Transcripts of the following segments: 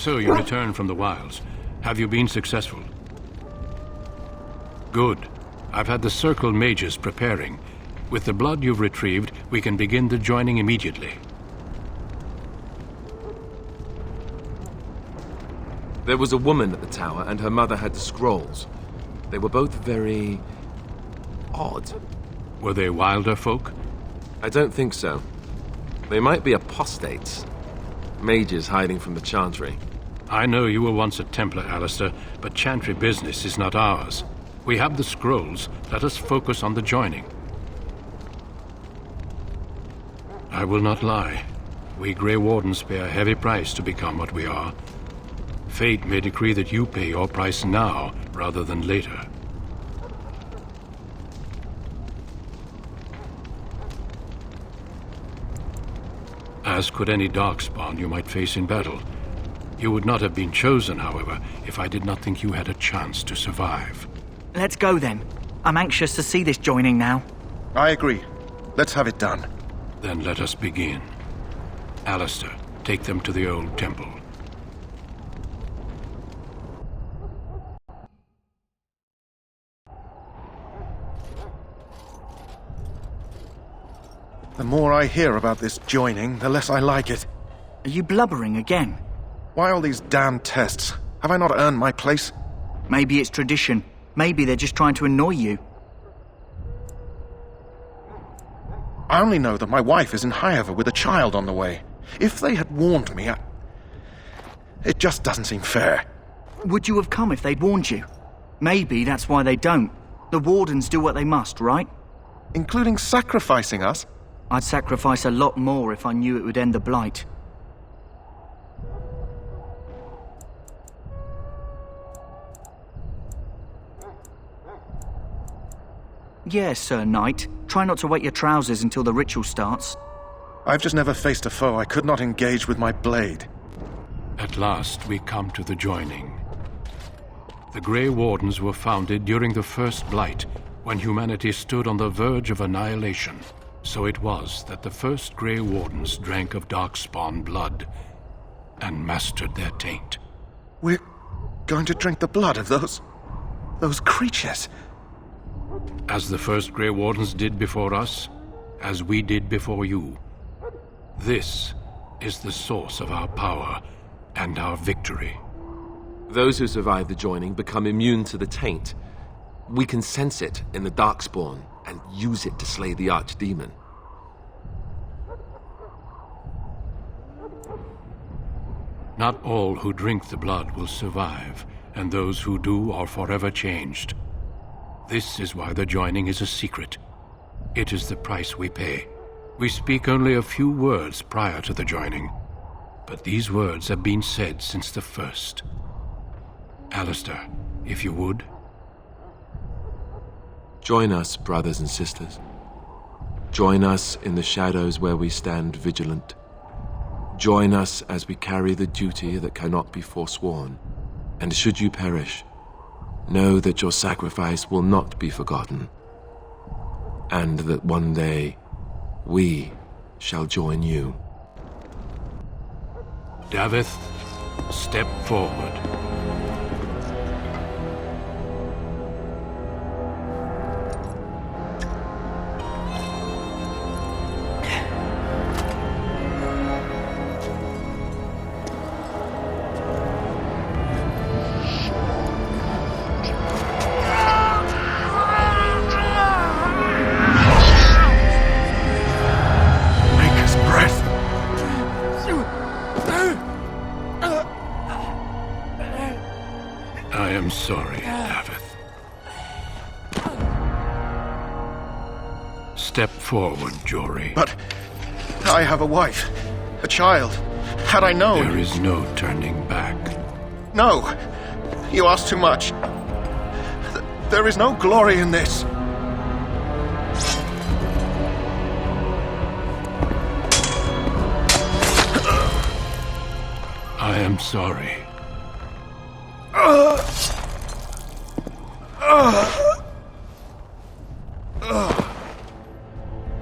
So you returned from the wilds. Have you been successful? Good. I've had the Circle mages preparing. With the blood you've retrieved, we can begin the joining immediately. There was a woman at the tower, and her mother had the scrolls. They were both very odd. Were they wilder folk? I don't think so. They might be apostates. Mages hiding from the Chantry. I know you were once a Templar, Alistair, but Chantry business is not ours. We have the scrolls. Let us focus on the joining. I will not lie. We Grey Wardens pay a heavy price to become what we are. Fate may decree that you pay your price now, rather than later. As could any Darkspawn you might face in battle. You would not have been chosen, however, if I did not think you had a chance to survive. Let's go then. I'm anxious to see this joining now. I agree. Let's have it done. Then let us begin. Alistair, take them to the old temple. The more I hear about this joining, the less I like it. Are you blubbering again? Why all these damn tests? Have I not earned my place? Maybe it's tradition. Maybe they're just trying to annoy you. I only know that my wife is in Highever with a child on the way. If they had warned me, it just doesn't seem fair. Would you have come if they'd warned you? Maybe that's why they don't. The Wardens do what they must, right? Including sacrificing us? I'd sacrifice a lot more if I knew it would end the Blight. Yes, Sir Knight. Try not to wet your trousers until the ritual starts. I've just never faced a foe I could not engage with my blade. At last we come to the joining. The Grey Wardens were founded during the First Blight, when humanity stood on the verge of annihilation. So it was that the first Grey Wardens drank of Darkspawn blood and mastered their taint. We're going to drink the blood of those creatures. As the first Grey Wardens did before us, as we did before you. This is the source of our power and our victory. Those who survive the joining become immune to the taint. We can sense it in the Darkspawn and use it to slay the Archdemon. Not all who drink the blood will survive, and those who do are forever changed. This is why the joining is a secret. It is the price we pay. We speak only a few words prior to the joining, but these words have been said since the first. Alistair, if you would. Join us, brothers and sisters. Join us in the shadows where we stand vigilant. Join us as we carry the duty that cannot be forsworn. And should you perish, know that your sacrifice will not be forgotten, and that one day we shall join you. Davith, step forward. I am sorry, Davith. Step forward, Jory. But I have a wife, a child. Had I known... There is no turning back. No! You ask too much. There is no glory in this. I am sorry.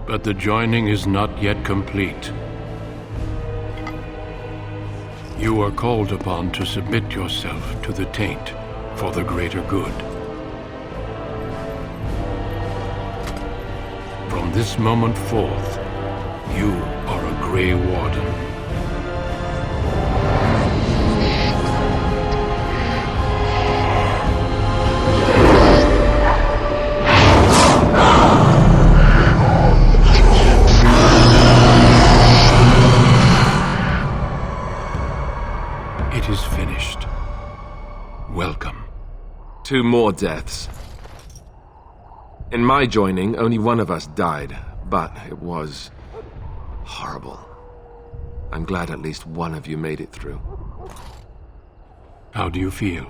But the joining is not yet complete. You are called upon to submit yourself to the taint for the greater good. From this moment forth, you are a Grey Warden. It is finished. Welcome. 2 more deaths. In my joining, only one of us died, but it was horrible. I'm glad at least one of you made it through. How do you feel?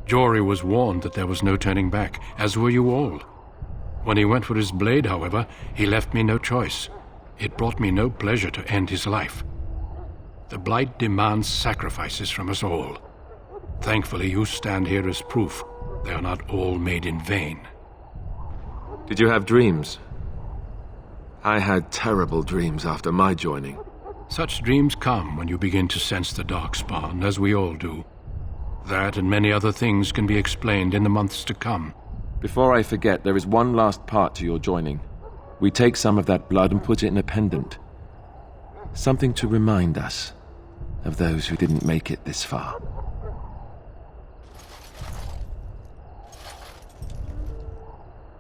Jory was warned that there was no turning back, as were you all. When he went for his blade, however, he left me no choice. It brought me no pleasure to end his life. The Blight demands sacrifices from us all. Thankfully, you stand here as proof they are not all made in vain. Did you have dreams? I had terrible dreams after my joining. Such dreams come when you begin to sense the Darkspawn, as we all do. That and many other things can be explained in the months to come. Before I forget, there is one last part to your joining. We take some of that blood and put it in a pendant. Something to remind us of those who didn't make it this far.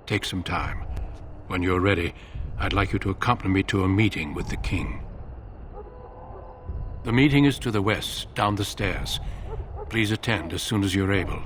Take some time. When you're ready, I'd like you to accompany me to a meeting with the king. The meeting is to the west, down the stairs. Please attend as soon as you're able.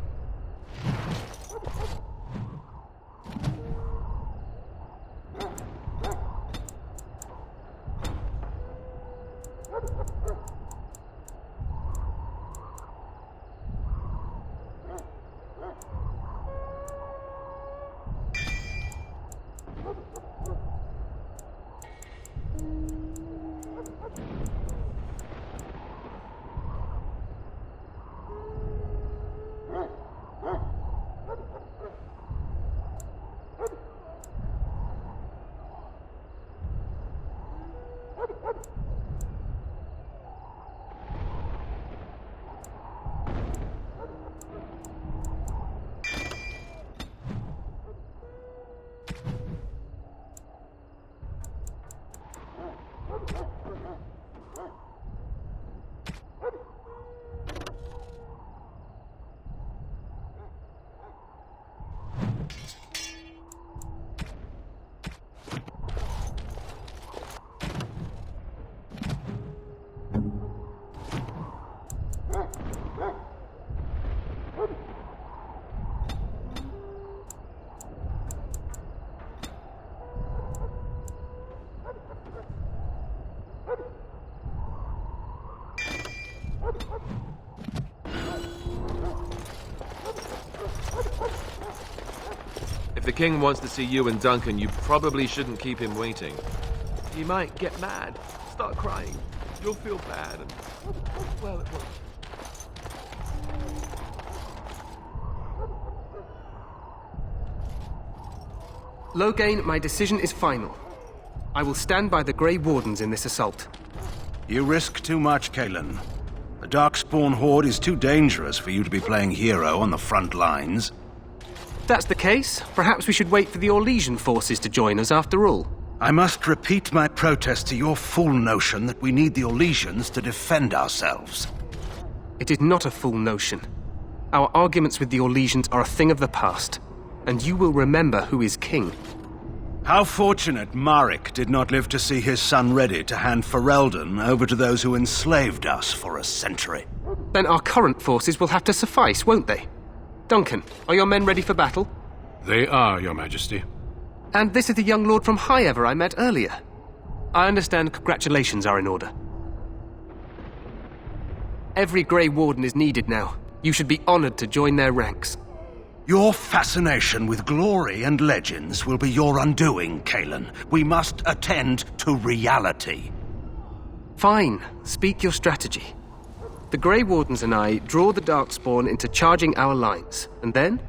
If the king wants to see you and Duncan, you probably shouldn't keep him waiting. He might get mad, start crying. You'll feel bad and... well, it won't. Loghain, my decision is final. I will stand by the Grey Wardens in this assault. You risk too much, Cailan. The Darkspawn Horde is too dangerous for you to be playing hero on the front lines. If that's the case, perhaps we should wait for the Orlesian forces to join us after all. I must repeat my protest to your fool notion that we need the Orlesians to defend ourselves. It is not a fool notion. Our arguments with the Orlesians are a thing of the past, and you will remember who is king. How fortunate Maric did not live to see his son ready to hand Ferelden over to those who enslaved us for a century. Then our current forces will have to suffice, won't they? Duncan, are your men ready for battle? They are, Your Majesty. And this is the young lord from Highever I met earlier. I understand congratulations are in order. Every Grey Warden is needed now. You should be honored to join their ranks. Your fascination with glory and legends will be your undoing, Cailan. We must attend to reality. Fine. Speak your strategy. The Grey Wardens and I draw the Darkspawn into charging our lines, and then